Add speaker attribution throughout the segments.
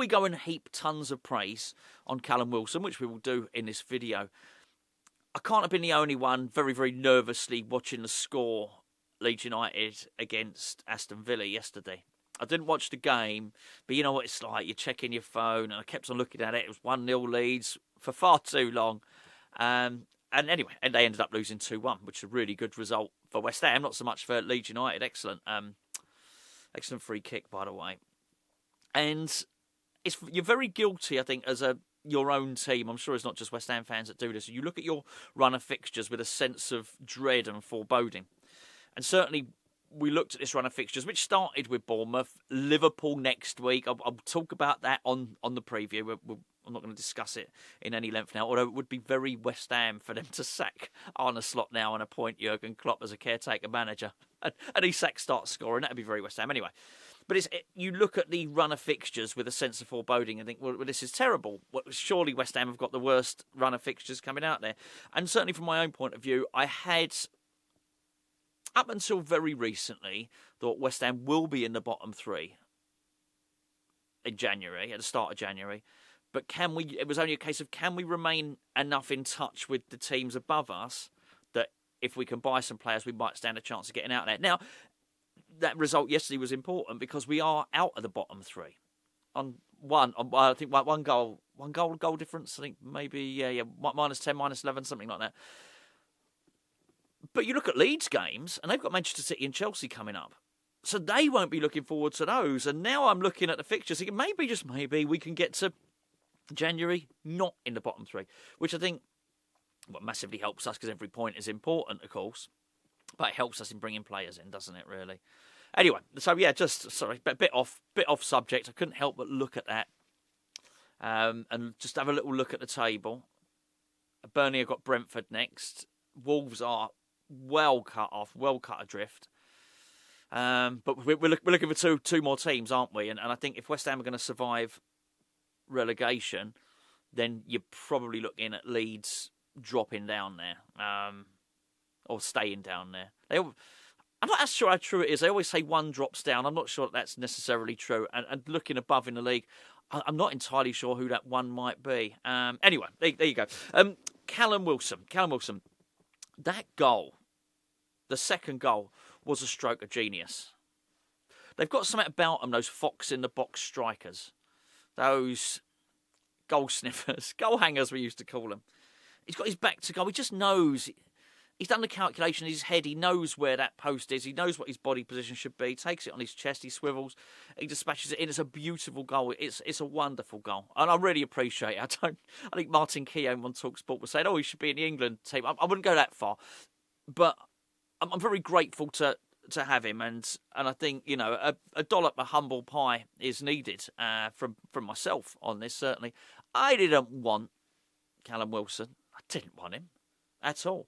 Speaker 1: we go and heap tons of praise on Callum Wilson, which we will do in this video, I can't have been the only one very, very nervously watching the score Leeds United against Aston Villa yesterday. I didn't watch the game, but you know what it's like. You're checking your phone, and I kept on looking at it. It was 1-0 Leeds for far too long. And anyway, and they ended up losing 2-1, which is a really good result for West Ham. Not so much for Leeds United. Excellent. Excellent free kick, by the way. And you're very guilty, I think, as your own team. I'm sure it's not just West Ham fans that do this. You look at your run of fixtures with a sense of dread and foreboding. And certainly we looked at this run of fixtures, which started with Bournemouth, Liverpool next week. I'll talk about that on the preview. I'm not going to discuss it in any length now, although it would be very West Ham for them to sack Arne Slot now and appoint Jurgen Klopp as a caretaker manager. And Isak starts scoring. That would be very West Ham. Anyway, but you look at the run of fixtures with a sense of foreboding and think, well, this is terrible. Well, surely West Ham have got the worst run of fixtures coming out there. And certainly from my own point of view, I had, up until very recently, thought West Ham will be in the bottom three in January, at the start of January. But it was only a case of, can we remain enough in touch with the teams above us that if we can buy some players, we might stand a chance of getting out there. Now, that result yesterday was important because we are out of the bottom three. I think one goal difference. I think maybe, -10, -11, something like that. But you look at Leeds games, and they've got Manchester City and Chelsea coming up. So they won't be looking forward to those. And now I'm looking at the fixtures, thinking maybe, just maybe, we can get to January not in the bottom three, which I think massively helps us because every point is important, of course. But it helps us in bringing players in, doesn't it, really? Anyway, so yeah, a bit off subject. I couldn't help but look at that and just have a little look at the table. Burnley have got Brentford next. Wolves are well cut adrift. But we're looking for two more teams, aren't we? And I think if West Ham are going to survive relegation, then you're probably looking at Leeds dropping down there, or staying down there. I'm not as sure how true it is. They always say one drops down. I'm not sure that's necessarily true. And looking above in the league, I'm not entirely sure who that one might be. Anyway, there you go. Callum Wilson. That goal, the second goal, was a stroke of genius. They've got something about them, those fox-in-the-box strikers. Those goal sniffers, goal hangers we used to call them. He's got his back to goal. He just knows. He's done the calculation in his head. He knows where that post is. He knows what his body position should be. He takes it on his chest. He swivels. He dispatches it in. It's a beautiful goal. It's a wonderful goal. And I really appreciate it. I think Martin Keown on TalkSport was saying, he should be in the England team. I wouldn't go that far. But I'm very grateful to have him. And I think, a dollop of humble pie is needed from myself on this, certainly. I didn't want Callum Wilson. I didn't want him at all.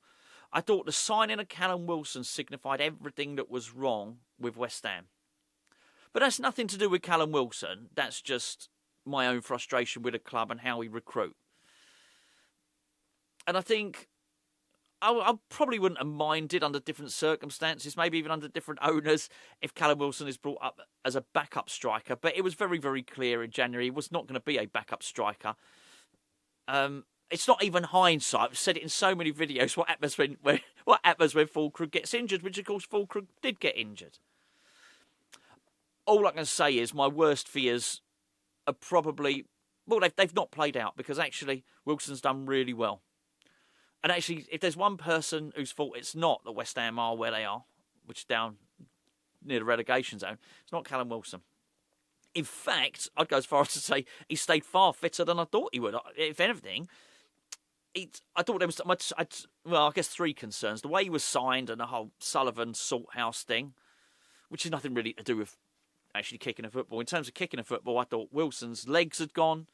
Speaker 1: I thought the signing of Callum Wilson signified everything that was wrong with West Ham. But that's nothing to do with Callum Wilson. That's just my own frustration with the club and how we recruit. And I think I probably wouldn't have minded under different circumstances, maybe even under different owners, if Callum Wilson is brought up as a backup striker. But it was very, very clear in January he was not going to be a backup striker. It's not even hindsight. I've said it in so many videos. What happens when Fulkrug gets injured? Which, of course, Fulkrug did get injured. All I can say is my worst fears are probably... Well, they've not played out because, actually, Wilson's done really well. And, actually, if there's one person whose fault it's not that West Ham are where they are, which is down near the relegation zone, it's not Callum Wilson. In fact, I'd go as far as to say he stayed far fitter than I thought he would. If anything... I thought there was much. I guess three concerns: the way he was signed and the whole Sullivan Salthouse thing, which has nothing really to do with actually kicking a football. In terms of kicking a football, I thought Wilson's legs had gone,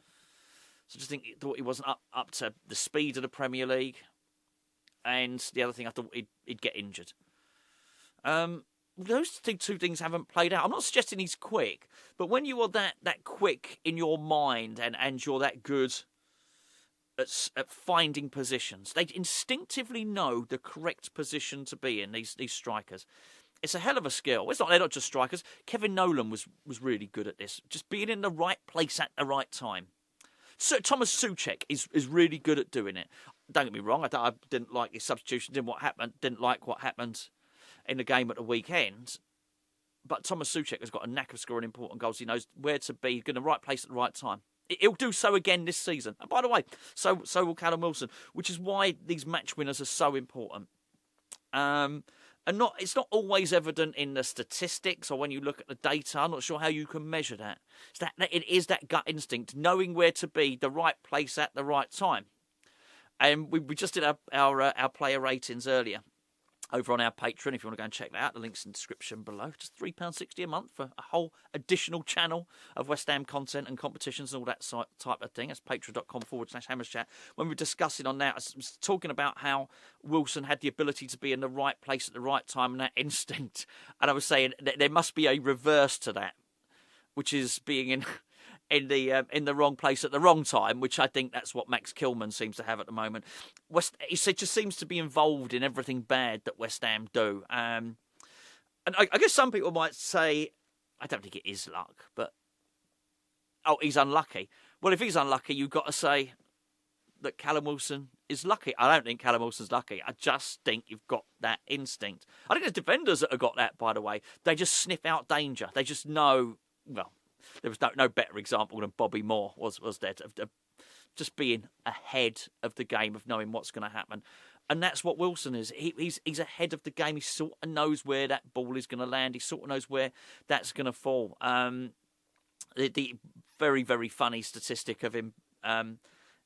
Speaker 1: so I thought he wasn't up to the speed of the Premier League. And the other thing, I thought he'd get injured. Those two things haven't played out. I'm not suggesting he's quick, but when you are that quick in your mind and you're that good at finding positions. They instinctively know the correct position to be in, these strikers. It's a hell of a skill. They're not just strikers. Kevin Nolan was really good at this, just being in the right place at the right time. So Thomas Souček is really good at doing it. Don't get me wrong. I didn't like his substitution. Didn't like what happened in the game at the weekend. But Thomas Souček has got a knack of scoring important goals. He knows where to be, in the right place at the right time. He'll do so again this season. And by the way, so will Callum Wilson, which is why these match winners are so important. And it's not always evident in the statistics or when you look at the data. I'm not sure how you can measure that. It is that gut instinct, knowing where to be, the right place at the right time. And we just did our player ratings earlier over on our Patreon. If you want to go and check that out, the link's in the description below. Just £3.60 a month for a whole additional channel of West Ham content and competitions and all that type of thing. That's patreon.com/HammersChat. When we're discussing on that, I was talking about how Wilson had the ability to be in the right place at the right time and that instinct. And I was saying that there must be a reverse to that, which is being in the wrong place at the wrong time, which I think that's what Max Kilman seems to have at the moment. He just seems to be involved in everything bad that West Ham do. And I guess some people might say, I don't think it is luck, but, he's unlucky. Well, if he's unlucky, you've got to say that Callum Wilson is lucky. I don't think Callum Wilson's lucky. I just think you've got that instinct. I think there's defenders that have got that, by the way. They just sniff out danger. They just know, well, there was no better example than Bobby Moore was there, of just being ahead of the game, of knowing what's going to happen. And that's what Wilson is. He's ahead of the game. He sort of knows where that ball is going to land. He sort of knows where that's going to fall. The very, very funny statistic of him,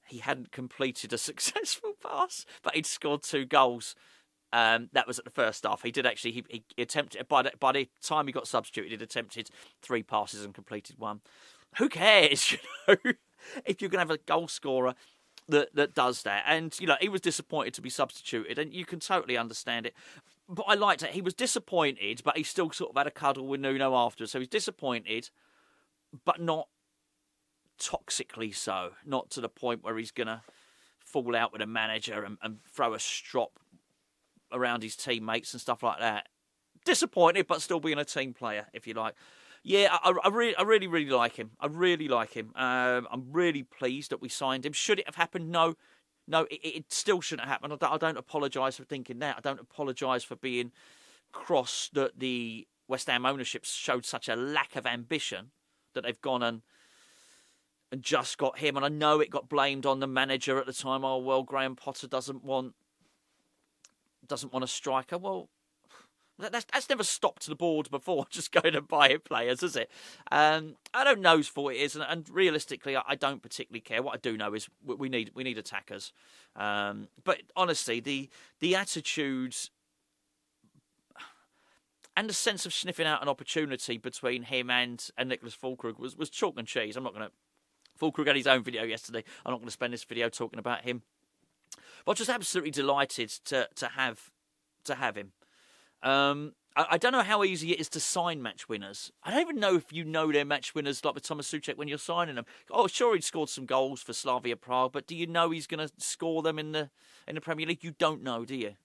Speaker 1: he hadn't completed a successful pass, but he'd scored 2 goals. That was at the first half. He did actually. He attempted by the time he got substituted, he'd attempted 3 passes and completed 1. Who cares? If you're going to have a goal scorer that does that, and he was disappointed to be substituted, and you can totally understand it. But I liked it. He was disappointed, but he still sort of had a cuddle with Nuno after. So he's disappointed, but not toxically so. Not to the point where he's going to fall out with a manager and throw a strop around his teammates and stuff like that. Disappointed, but still being a team player, if you like. Yeah, I really, really like him. I really like him. I'm really pleased that we signed him. Should it have happened? No, it still shouldn't have happened. I don't apologise for thinking that. I don't apologise for being cross that the West Ham ownership showed such a lack of ambition that they've gone and just got him. And I know it got blamed on the manager at the time. Oh, well, Graham Potter doesn't want a striker. Well, that's never stopped the board before, just going and buying players, is it? I don't know whose fault it is, and realistically, I don't particularly care. What I do know is we need attackers. But honestly, the attitudes and the sense of sniffing out an opportunity between him and Nicholas Füllkrug was chalk and cheese. I'm not going to. Füllkrug had his own video yesterday. I'm not going to spend this video talking about him. But I'm just absolutely delighted to have him. I don't know how easy it is to sign match winners. I don't even know if you know their match winners, like with Thomas Souček, when you're signing them. Oh, sure, he'd scored some goals for Slavia Prague, but do you know he's going to score them in the Premier League? You don't know, do you?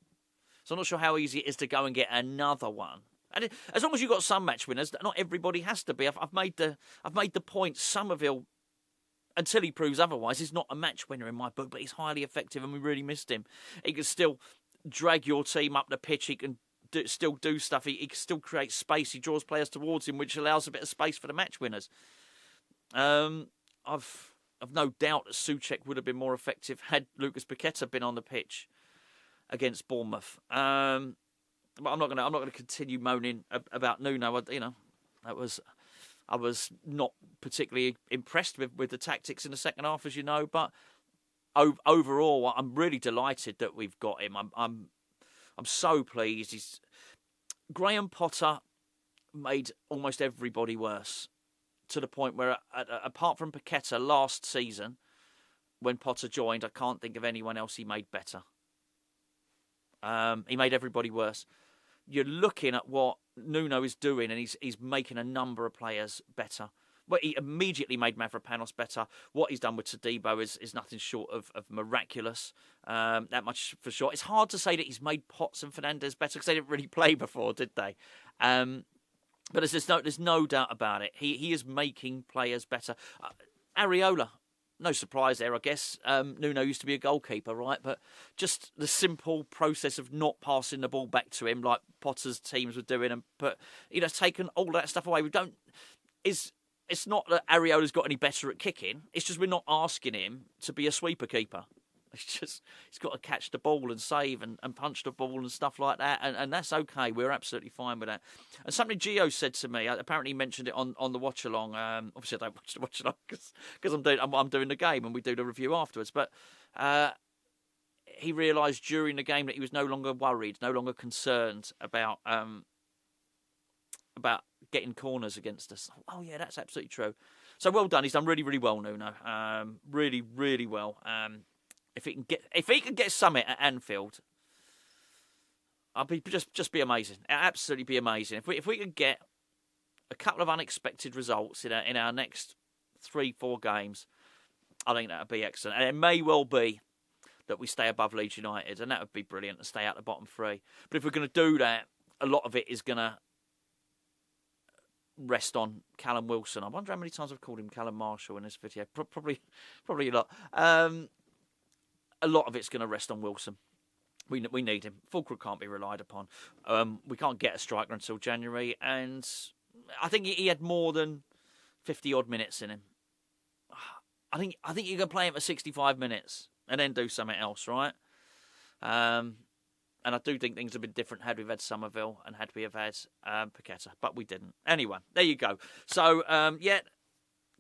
Speaker 1: So I'm not sure how easy it is to go and get another one. And as long as you've got some match winners, not everybody has to be. I've made the point. Somerville, until he proves otherwise, he's not a match winner in my book, but he's highly effective, and we really missed him. He can still drag your team up the pitch. He can still do stuff. He can still create space. He draws players towards him, which allows a bit of space for the match winners. I've no doubt that Souček would have been more effective had Lucas Paqueta been on the pitch against Bournemouth. But I'm not going to continue moaning about Nuno. I was not particularly impressed with the tactics in the second half, as you know. But overall, I'm really delighted that we've got him. I'm so pleased. Graham Potter made almost everybody worse, to the point where, apart from Paqueta last season, when Potter joined, I can't think of anyone else he made better. He made everybody worse. You're looking at what Nuno is doing, and he's making a number of players better. Well, he immediately made Mavropanos better. What he's done with Todibo is nothing short of miraculous. That much for sure. It's hard to say that he's made Potts and Fernandes better because they didn't really play before, did they? But there's no doubt about it. He is making players better. Areola, no surprise there, I guess. Nuno used to be a goalkeeper, right? But just the simple process of not passing the ball back to him like Potter's teams were doing, and taken all that stuff away. It's not that Areola's got any better at kicking. It's just we're not asking him to be a sweeper keeper. He's got to catch the ball and save and punch the ball and stuff like that, and that's okay. We're absolutely fine with that. And something Gio said to me, apparently he mentioned it on the watch along. Obviously, I don't watch the watch along because I'm doing the game and we do the review afterwards. But he realised during the game that he was no longer worried, no longer concerned about getting corners against us. Oh yeah, that's absolutely true. So well done. He's done really, really well, Nuno. Really, really well. If he can get Summit at Anfield, I'd be just be amazing. It'd absolutely be amazing. If we could get a couple of unexpected results in our next 3-4 games, I think that would be excellent. And it may well be that we stay above Leeds United, and that would be brilliant to stay out the bottom 3. But if we're going to do that, a lot of it is going to rest on Callum Wilson. I wonder how many times I've called him Callum Marshall in this video. Probably a lot. A lot of it's going to rest on Wilson. We need him. Fulcrum can't be relied upon. We can't get a striker until January, and I think he had more than 50-odd minutes in him. I think you can play him for 65 minutes and then do something else, right? And I do think things have been different had we had Somerville and had we have had Paqueta, but we didn't. Anyway, there you go. So,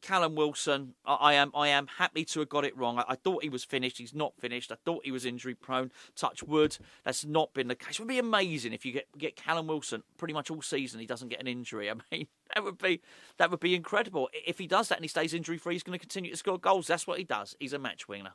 Speaker 1: Callum Wilson, I am happy to have got it wrong. I thought he was finished. He's not finished. I thought he was injury prone. Touch wood. That's not been the case. It would be amazing if you get Callum Wilson pretty much all season. He doesn't get an injury. I mean, that would be incredible. If he does that and he stays injury free, he's going to continue to score goals. That's what he does. He's a match winner.